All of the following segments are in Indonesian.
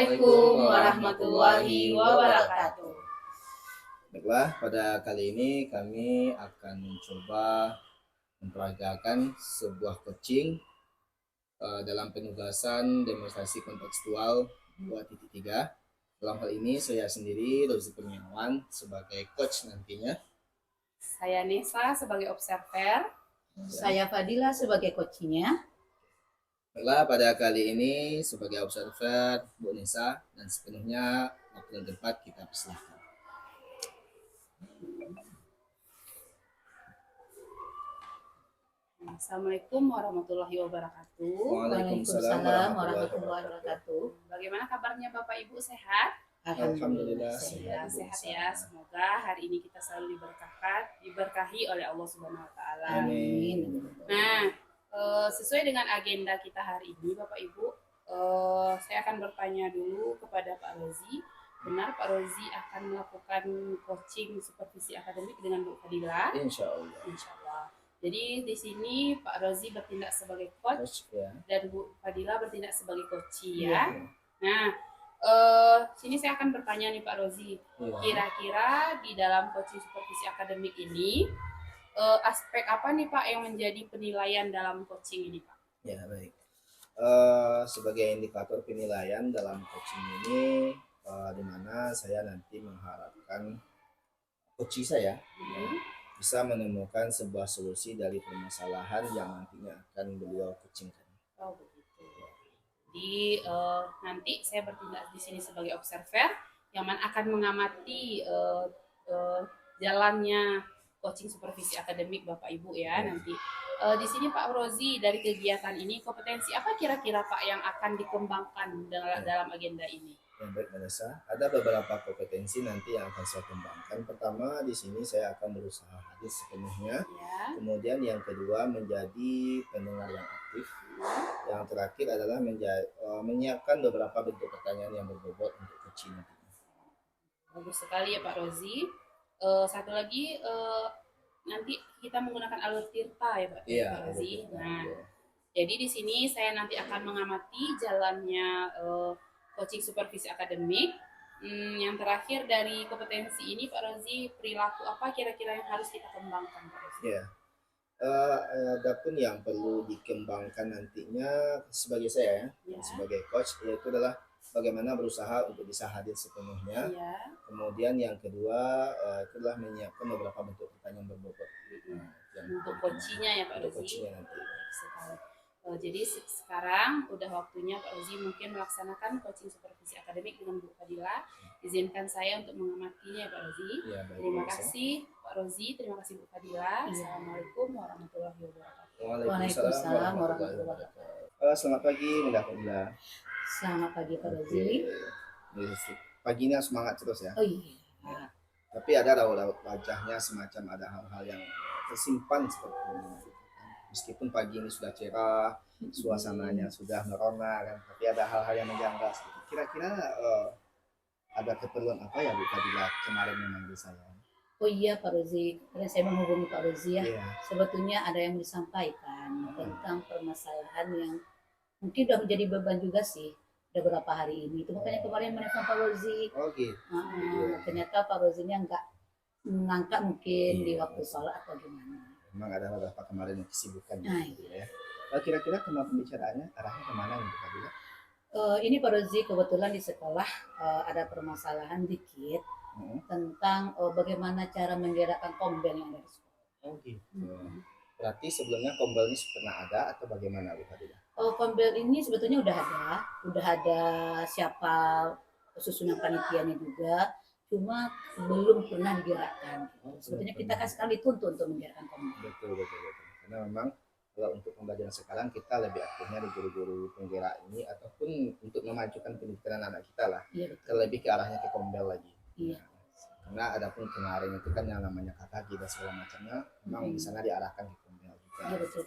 Assalamualaikum warahmatullahi wabarakatuh. Baiklah, pada kali ini kami akan mencoba memperagakan sebuah coaching dalam penugasan demonstrasi kontekstual 2.3. Dalam hal ini saya sendiri, Rozi Kurniawan, sebagai coach nantinya. Saya Nesa sebagai observer. Saya Fadila sebagai coachnya. Baiklah, pada kali ini sebagai observer Bu Nesa, dan sepenuhnya waktu dan tempat kita persilahkan. Assalamualaikum warahmatullahi wabarakatuh. Waalaikumsalam warahmatullahi wabarakatuh. Bagaimana kabarnya Bapak Ibu, sehat? Alhamdulillah sehat ya. Semoga hari ini kita selalu diberkahi oleh Allah Subhanahu wa taala. Amin. Nah, sesuai dengan agenda kita hari ini Bapak Ibu, saya akan bertanya dulu kepada Pak Rozi. Benar Pak Rozi akan melakukan coaching supervisi akademik dengan Bu Fadila? Insya Allah. Insya Allah. Jadi di sini Pak Rozi bertindak sebagai coach Ya. dan Bu Fadila bertindak sebagai coachee Ya. Nah, sini saya akan bertanya nih Pak Rozi. Ya. Kira-kira di dalam coaching supervisi akademik ini aspek apa nih Pak yang menjadi penilaian dalam coaching ini Pak? Ya, baik. Sebagai indikator penilaian dalam coaching ini, di mana saya nanti mengharapkan coaching saya bisa menemukan sebuah solusi dari permasalahan yang nantinya akan beliau coachingkan. Oh begitu. Jadi nanti saya bertindak di sini sebagai observer yang mana akan mengamati jalannya coaching supervisi akademik Bapak Ibu ya. Nanti di sini Pak Rozi, dari kegiatan ini kompetensi apa kira-kira Pak yang akan dikembangkan dalam agenda ini? Yang baik, Vanessa, ada beberapa kompetensi nanti yang akan saya kembangkan. Pertama, di sini saya akan berusaha hadir sepenuhnya. Ya. Kemudian yang kedua menjadi pendengar yang aktif. Yang terakhir adalah menyiapkan beberapa bentuk pertanyaan yang berbobot untuk coaching nanti. Bagus sekali ya Pak Rozi. Satu lagi nanti kita menggunakan alur tirta ya Pak Rozi. Nah, jadi di sini saya nanti akan mengamati jalannya coaching supervisi akademik. Yang terakhir dari kompetensi ini Pak Rozi, perilaku apa kira-kira yang harus kita kembangkan Pak Rozi? Ya, adapun yang perlu dikembangkan nantinya sebagai saya sebagai coach, yaitu adalah bagaimana berusaha untuk bisa hadir sepenuhnya. Ya. Kemudian yang kedua itu adalah menyiapkan beberapa bentuk pertanyaan berbobot. Untuk coachingnya ya Pak Rozi. Coachingnya nanti. Jadi sekarang udah waktunya Pak Rozi mungkin melaksanakan coaching supervisi akademik dengan Bu Fadila. Izinkan saya untuk mengamatinya ya Pak Rozi. Ya, baik, terima kasih Pak Rozi, terima kasih Bu Fadila. Assalamualaikum warahmatullahi wabarakatuh. Waalaikumsalam warahmatullahi wabarakatuh. Selamat pagi Mbak Fadila. Selamat pagi Pak Rozi. Pagi ini semangat terus ya. Oh iya. Tapi ada raut-raut wajahnya semacam ada hal-hal yang tersimpan seperti ini. Meskipun pagi ini sudah cerah, suasananya sudah merona kan, tapi ada hal-hal yang menjanggal. Kira-kira ada keperluan apa ya Bu Fadila kemarin memanggil saya? Oh iya Pak Rozi, karena saya menghubungi Pak Rozi ya. Sebetulnya ada yang disampaikan tentang permasalahan yang mungkin sudah menjadi beban juga sih udah beberapa hari ini. Itu makanya kemarin menelpon Pak Rozi. Oh gitu. Ternyata Pak Rozinya nggak mengangkat mungkin di waktu sholat atau gimana. Memang ada beberapa kemarin kesibukan gitu ya. Kira-kira tema pembicaraannya arahnya kemana nih Pak Fadila? Ini Pak Rozi, kebetulan di sekolah ada permasalahan dikit tentang bagaimana cara menggerakkan kombel yang ada di sekolah. Oh gitu. Berarti sebelumnya kombel ini pernah ada atau bagaimana Bu Fadila? Kombel ini sebetulnya udah ada siapa susunan panitianya juga, cuma belum pernah digerakkan. Sebetulnya kita kan sekarang dituntut untuk menggerakkan kombel. Betul. Karena memang kalau untuk pembelajaran sekarang kita lebih aktifnya di guru-guru penggerak ini ataupun untuk memajukan pendidikan anak kita lah. Iya, lebih ke arahnya ke kombel lagi. Iya. Karena adapun kemarin itu kan yang namanya KKG dan segala macamnya memang di sana diarahkan ke kombel juga. Iya betul.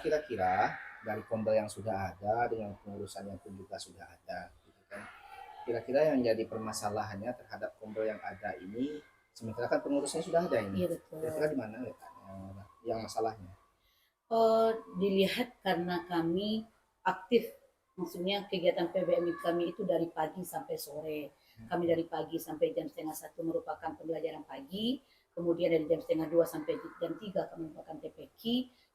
Kira-kira dari kombel yang sudah ada dengan pengurusan yang pun juga sudah ada, gitu kan? Kira-kira yang jadi permasalahannya terhadap kombel yang ada ini, sementara kan pengurusnya sudah ada ini. Iya betul. Kira-kira di mana yang masalahnya? Dilihat karena kami aktif Maksudnya kegiatan PBM kami itu dari pagi sampai sore. Kami dari pagi sampai jam setengah 1 merupakan pembelajaran pagi, kemudian dari jam setengah 2 sampai jam 3 kami merupakan TPQ.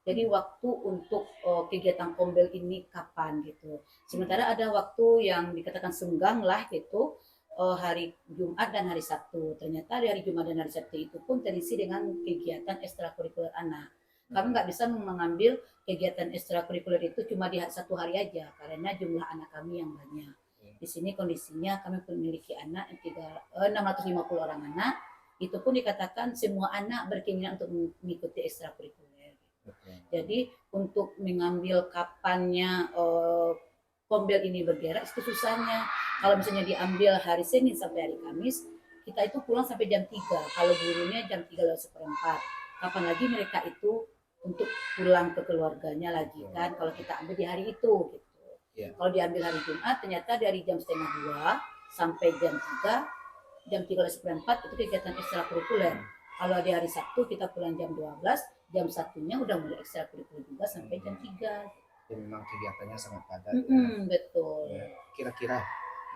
Jadi waktu untuk kegiatan kombel ini kapan gitu. Sementara ada waktu yang dikatakan senggang lah gitu, hari Jumat dan hari Sabtu. Ternyata di hari Jumat dan hari Sabtu itu pun terisi dengan kegiatan ekstrakurikuler anak. Kami nggak bisa mengambil kegiatan ekstrakurikuler itu cuma di satu hari aja karena jumlah anak kami yang banyak. Di sini kondisinya kami memiliki anak 650 orang anak. Itu pun dikatakan semua anak berkeinginan untuk mengikuti ekstrakurikuler. Jadi untuk mengambil kapannya kombel ini bergerak itu susahnya. Kalau misalnya diambil hari Senin sampai hari Kamis, kita itu pulang sampai jam 3. Kalau gurunya jam 3:04. Kapan lagi mereka itu untuk pulang ke keluarganya lagi kan kalau kita ambil di hari itu gitu. Kalau diambil hari Jumat ternyata dari jam setengah 2 sampai jam 3, jam 3:04 itu kegiatan ekstrakurikuler. Kalau di hari Sabtu kita pulang jam 12, jam 1-nya udah mulai ekstrakurikuler juga sampai jam 3. Jadi memang kegiatannya sangat padat. Betul. Ya. Kira-kira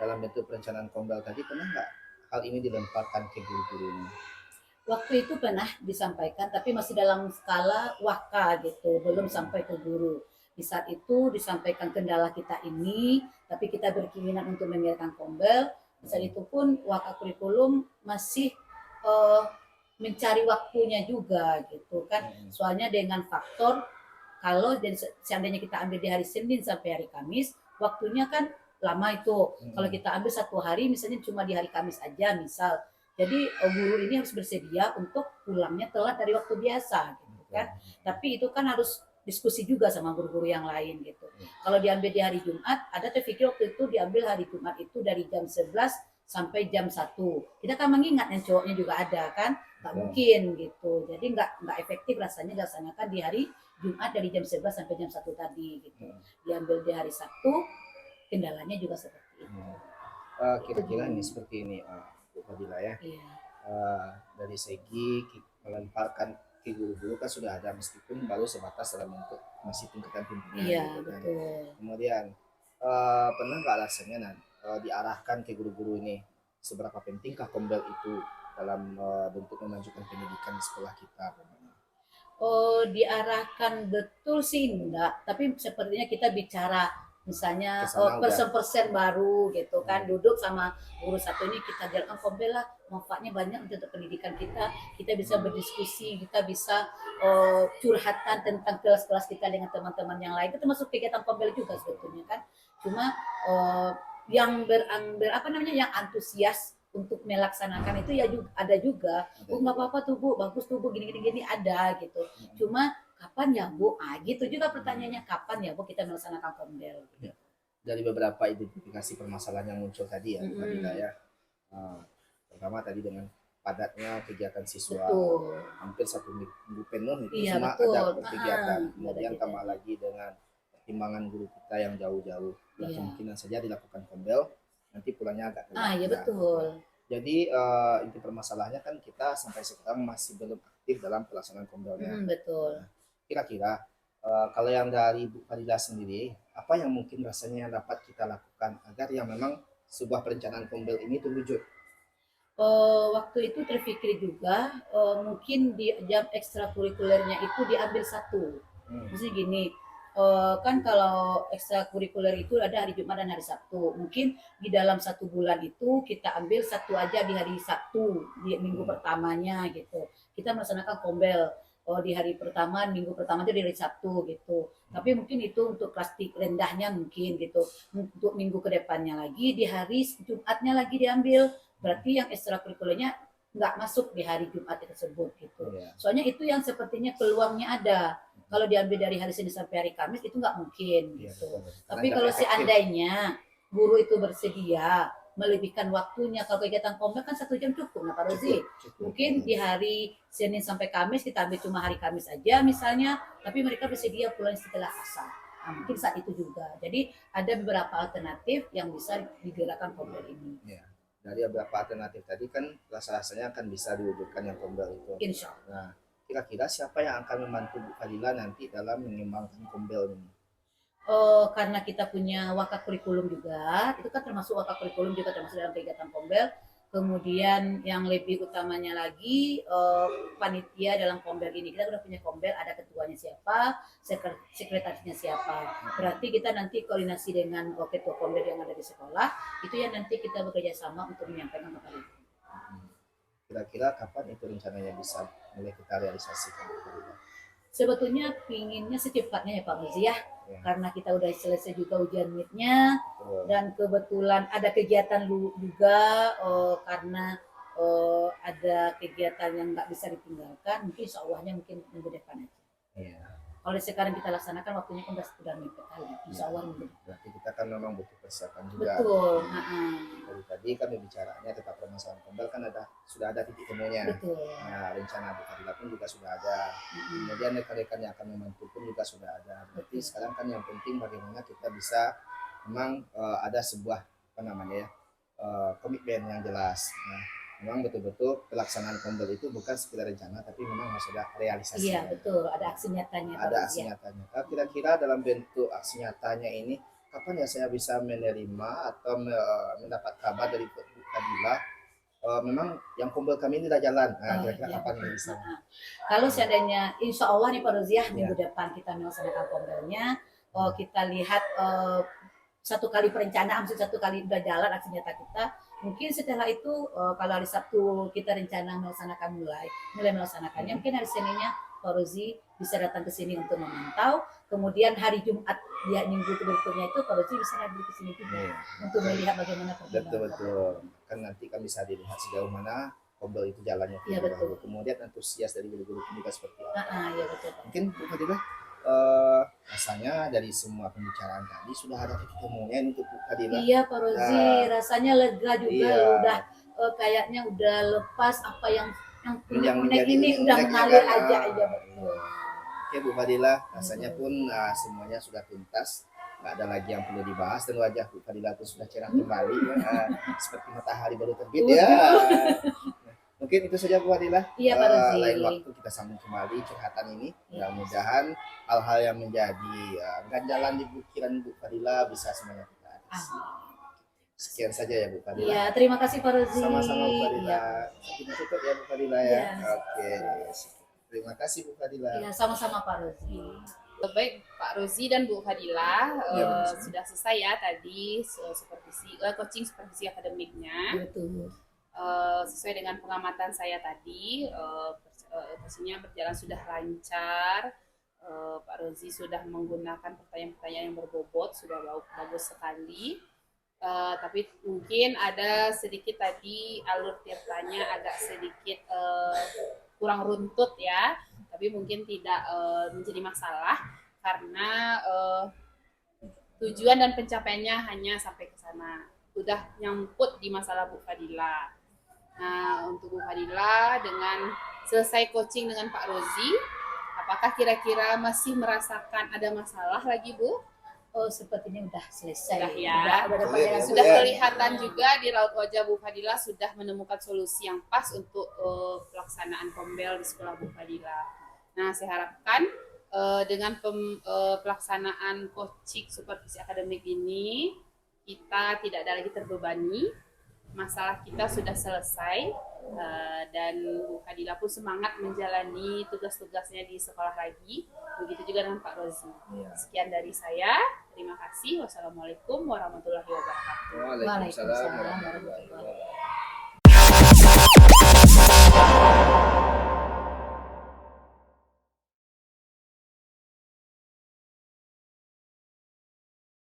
dalam bentuk perencanaan kombel tadi pernah nggak hal ini dilemparkan ke guru-gurunya? Waktu itu pernah disampaikan, tapi masih dalam skala waka gitu, belum sampai ke guru. Di saat itu disampaikan kendala kita ini, tapi kita berkeinginan untuk mengirimkan kombel. Di saat itu pun waka kurikulum masih mencari waktunya juga gitu kan. Soalnya dengan faktor kalau seandainya kita ambil di hari Senin sampai hari Kamis, waktunya kan lama itu. Kalau kita ambil satu hari, misalnya cuma di hari Kamis aja, misal. Jadi guru ini harus bersedia untuk pulangnya telat dari waktu biasa, gitu kan. Tapi itu kan harus diskusi juga sama guru-guru yang lain gitu. Kalau diambil di hari Jumat, ada terpikir waktu itu diambil hari Jumat itu dari jam 11 sampai jam 1. Kita kan mengingat yang cowoknya juga ada kan, nggak mungkin gitu. Jadi nggak efektif rasanya dilaksanakan di hari Jumat dari jam 11 sampai jam 1 tadi gitu. Diambil di hari Sabtu, kendalanya juga seperti itu. Kira-kira ini seperti ini, Bu Fadila ya. Dari segi melemparkan ke guru-guru kan sudah ada meskipun baru sebatas dalam bentuk masih tingkatan pimpinan. Gitu kan. Betul. Kemudian pernah nggak alasannya diarahkan ke guru-guru ini seberapa pentingkah kombel itu dalam bentuk memajukan pendidikan di sekolah kita? Diarahkan betul sih enggak, tapi sepertinya kita bicara misalnya persen baru gitu kan, duduk sama guru satu ini kita jalankan kombel lah, manfaatnya banyak untuk pendidikan kita bisa berdiskusi, kita bisa curhatan tentang kelas-kelas kita dengan teman-teman yang lain, itu termasuk kegiatan kombel juga sebetulnya kan. Cuma yang yang antusias untuk melaksanakan itu ya juga ada juga. Bu nggak apa-apa tuh Bu, bagus tuh Bu, gini ada gitu. Cuma kapan ya Bu? Gitu juga pertanyaannya, kapan ya Bu kita melaksanakan kombel? Ya. Dari beberapa identifikasi permasalahan yang muncul tadi ya, Fadila ya. Pertama tadi dengan padatnya kegiatan siswa, hampir 1 minggu penuh itu semua ada kegiatan. Kemudian tambah lagi dengan pertimbangan guru kita yang jauh-jauh, kemungkinan saja dilakukan kombel, nanti pulangnya agak telat. Iya betul. Jadi inti permasalahannya kan kita sampai sekarang masih belum aktif dalam pelaksanaan kombelnya. Betul. Kira-kira kalau yang dari Bu Fadila sendiri, apa yang mungkin rasanya yang dapat kita lakukan agar yang memang sebuah perencanaan kombel ini terwujud? Waktu itu terpikir juga mungkin di jam ekstrakurikulernya itu diambil satu. Maksudnya gini, kan kalau ekstrakurikuler itu ada hari Jumat dan hari Sabtu. Mungkin di dalam 1 bulan itu kita ambil satu aja di hari Sabtu, di minggu pertamanya gitu. Kita melaksanakan kombel di hari pertama, minggu pertama itu di hari Sabtu gitu. Tapi mungkin itu untuk kelas rendahnya mungkin gitu. Untuk minggu kedepannya lagi di hari Jumatnya lagi diambil. Berarti yang ekstrakurikulernya nggak masuk di hari Jumat tersebut gitu. Soalnya itu yang sepertinya peluangnya ada. Kalau diambil dari hari Senin sampai hari Kamis itu nggak mungkin gitu. Tapi kalau seandainya guru itu bersedia melebihkan waktunya, kalau kegiatan kombel kan 1 jam cukup, nah Pak Rozi. Mungkin di hari Senin sampai Kamis kita ambil cuma hari Kamis aja misalnya, tapi mereka bersedia pulang setelah asar. Nah, mungkin saat itu juga. Jadi ada beberapa alternatif yang bisa digerakkan kombel ini. Dari beberapa alternatif tadi kan rasa-rasanya akan bisa diwujudkan yang kombel itu. Insya Allah. Nah, kira-kira siapa yang akan membantu Bu Fadila nanti dalam mengembangkan kombel ini? karena kita punya wakak kurikulum juga, itu kan termasuk wakak kurikulum juga termasuk dalam kegiatan Pombel. Kemudian yang lebih utamanya lagi panitia dalam Pombel ini, kita udah punya Pombel, ada ketuanya siapa, sekretarisnya siapa. Berarti kita nanti koordinasi dengan ketua Pombel yang ada di sekolah, itu yang nanti kita bekerja sama untuk menyampaikan kepada ibu. Kira-kira kapan itu rencananya bisa mulai kita realisasikan? Sebetulnya pinginnya secepatnya ya Pak Muzi ya, karena kita udah selesai juga ujian midnya, dan kebetulan ada kegiatan juga karena ada kegiatan yang nggak bisa ditinggalkan, mungkin insya Allahnya mungkin minggu depan aja. Kalau sekarang kita laksanakan waktunya kan sudah mepet kali, insya Allah minggu depan. Berarti kita kan memang butuh persiapan juga. Betul. Dari tadi kan bicaranya tentang permasalahan Pombel kan sudah ada titik temunya. Betul. Nah, rencana Bu Fadila pun juga sudah ada. Kemudian rekan-rekan yang akan membantu pun juga sudah ada. Berarti sekarang kan yang penting bagaimana kita bisa memang ada sebuah komitmen yang jelas. Nah, memang betul-betul pelaksanaan Pombel itu bukan sekedar rencana, tapi memang harus ada realisasi. Iya betul, ada aksi nyatanya. Ada aksi nyatanya. Kira-kira dalam bentuk aksi nyatanya ini, kapan ya saya bisa menerima atau mendapat kabar dari Bu Fadila? Memang yang Pombel kami ini sudah jalan. Nah, kira-kira kapan ini bisa? Kalau seandainya, insya Allah nih Pak Roziah, minggu depan kita melaksanakan Pombelnya, kita lihat satu kali perencanaan, satu kali udah jalan aksi nyata kita. Mungkin setelah itu kalau hari Sabtu kita rencana mulai melaksanakannya, mungkin hari Seninnya Pak Rozi bisa datang ke sini untuk memantau. Kemudian hari Jumat minggu berikutnya itu Pak Rozi bisa hadir ke sini juga untuk melihat bagaimana perkembangan. Betul. Kan nanti kan bisa dilihat sejauh mana Pombel itu jalannya. Iya betul. Kemudian antusias dari guru-guru juga seperti apa. Iya betul. Mungkin Bu Fadila rasanya dari semua pembicaraan tadi sudah ada titik temunya untuk Bu Fadila. Iya Pak Rozi, rasanya lega juga. Udah kayaknya udah lepas apa yang unek ini udah mengalir aja betul. Oke Bu Fadila, rasanya pun semuanya sudah tuntas, nggak ada lagi yang perlu dibahas, dan wajah Bu Fadila itu sudah cerah kembali seperti matahari baru terbit ya. Mungkin itu saja Bu Fadila. Iya Pak Rozi. Lain waktu kita sambung kembali curhatan ini. Mudah-mudahan hal-hal yang menjadi ganjalan di pikiran Bu Fadila bisa semuanya kita atasi. Sekian saja ya Bu Fadila. Iya, terima kasih Pak Rozi. Sama-sama Bu Fadila. Kita tutup ya Bu Fadila ya. Oke. Terima kasih Bu Fadila. Iya, sama-sama Pak Rozi. Baik Pak Rozi dan Bu Fadila, sudah selesai ya tadi coaching supervisi akademiknya. Betul. Sesuai dengan pengamatan saya tadi, pastinya berjalan sudah lancar. Pak Rozi sudah menggunakan pertanyaan-pertanyaan yang berbobot, sudah bagus sekali. Tapi mungkin ada sedikit tadi alur tirtanya agak sedikit kurang runtut ya, tapi mungkin tidak menjadi masalah karena tujuan dan pencapaiannya hanya sampai ke sana, sudah nyangkut di masalah Bu Fadila. Nah, untuk Bu Fadila dengan selesai coaching dengan Pak Rozi, apakah kira-kira masih merasakan ada masalah lagi Bu? Sepertinya udah selesai. Sudah ya. Sudah kelihatan juga di raut wajah Bu Fadila sudah menemukan solusi yang pas untuk pelaksanaan Pombel di sekolah Bu Fadila. Nah, saya harapkan dengan pelaksanaan coaching supervisi akademik ini kita tidak ada lagi terbebani. Masalah kita sudah selesai dan Bu Fadila pun semangat menjalani tugas-tugasnya di sekolah lagi. Begitu juga dengan Pak Rozi. Sekian dari saya. Terima kasih. Wassalamualaikum warahmatullahi wabarakatuh. Waalaikumsalam warahmatullahi wabarakatuh.